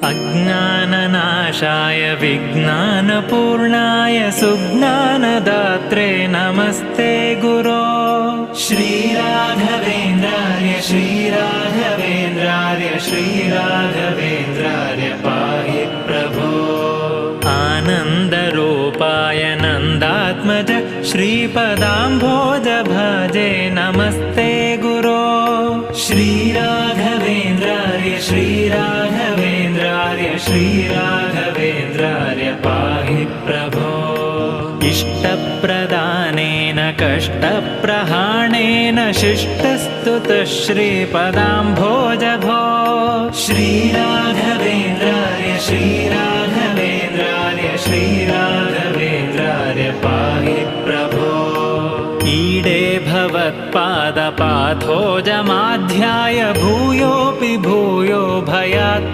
अज्ञाननाशाय विज्ञानपूर्णाय सुज्ञानदात्रे नमस्ते गुरो। श्रीराघवेन्द्रार्य श्रीराघवेन्द्रार्य श्रीराघवेन्द्रार्य पाहि प्रभो। आनन्दरूपाय नन्दात्मज श्रीपदाम्भोज भजे नमस्ते गुरो। श्रीराघवेन्द्रार्य श्रीराघवेन्द्रार्य श्रीराघवेन्द्रार्य पाहि प्रभो। इष्टप्रदानेन कष्टप्रहाणेन शिष्टस्तुतः श्रीपदाम्भोज भो। श्रीराघवेन्द्रार्य श्रीराघवेन्द्रार्य श्रीराघवेन्द्रार्य पाहि प्रभो। ईडे भवत्पादपाथोजमाध्याय भूयोऽपि भूयो भयात्